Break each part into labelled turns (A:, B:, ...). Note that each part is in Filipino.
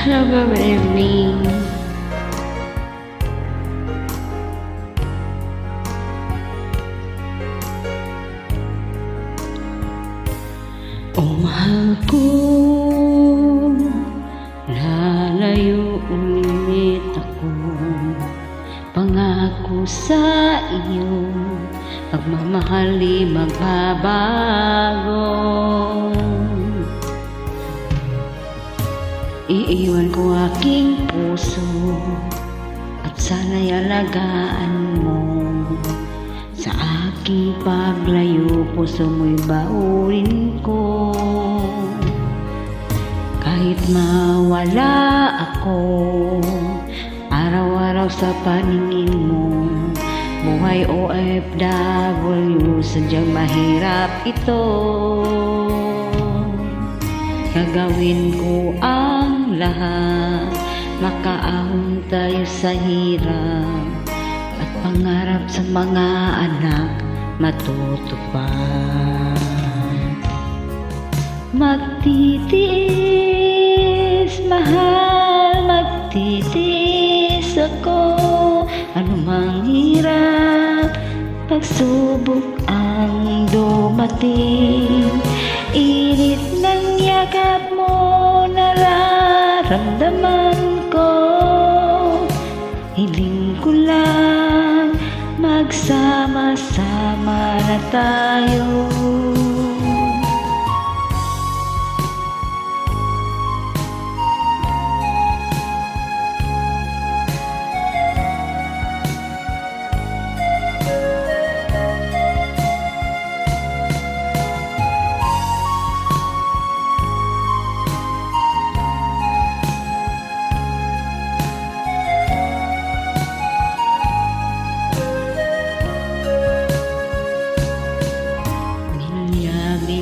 A: Hello, good evening. Oh, mahal ko, lalayo ulit ako. Pangako sa iyo, pagmamahal di magbabago. Iiwan ko aking puso at sana'y alagaan mo. Sa aking paglayo, puso mo'y baunin ko. Kahit mawala ako, araw-araw sa paningin mo. Buhay OFW, sadyang mahirap ito. Gagawin ko ang lahat, makaahon tayo sa hirap, at pangarap sa mga anak matutupad. Magtitiis, mahal, magtitiis ako. Anumang hirap, pagsubok ang dumating. Init ng yakap mo, nararamdaman ko. Hiling ko lang, magsama-sama na tayo.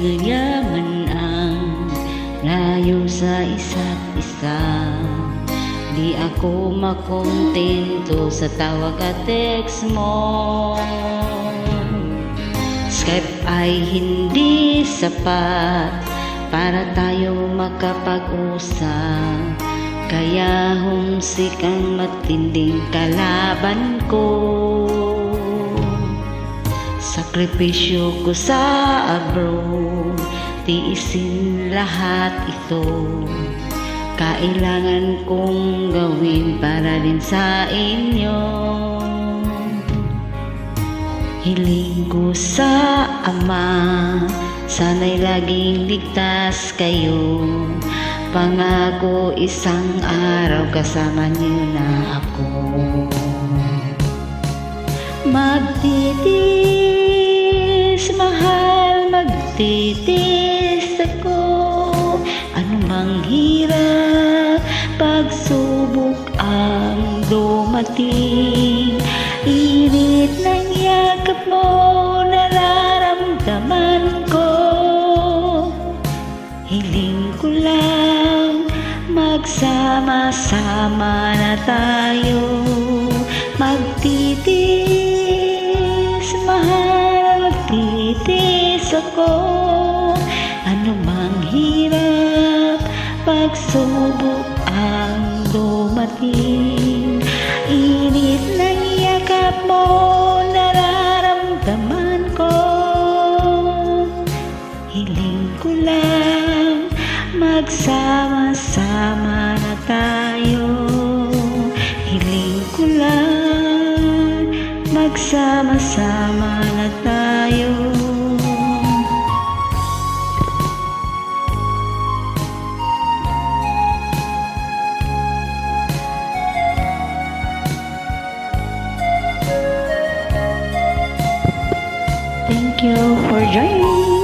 A: Yaman ang layo sa isa't isa. Di ako makontento sa tawag at text mo. Skype ay hindi sapat para tayo makapag-usap. Kaya homesick ang matinding kalaban ko. Sakripisyo ko sa abroad, tiisin lahat ito. Kailangan kong gawin para din sa inyo. Hiling ko sa Ama, sana'y laging ligtas kayo. Pangako isang araw kasama niyo na ako. Magtitiis, mahal, magtitiis ako. Anumang hirap, pagsubok ang dumating. Init ng yakap mo, nararamdaman ko. Hiling ko lang, magsama-sama na tayo. Magtitiis, mahal, magtitiis ako. Anumang hirap, pagsubok ang dumating. Init ng yakap mo, nararamdaman ko. Hiling ko lang, magsama-sama na tayo. Hiling ko lang, magsama-sama na tayo. Thank you for joining.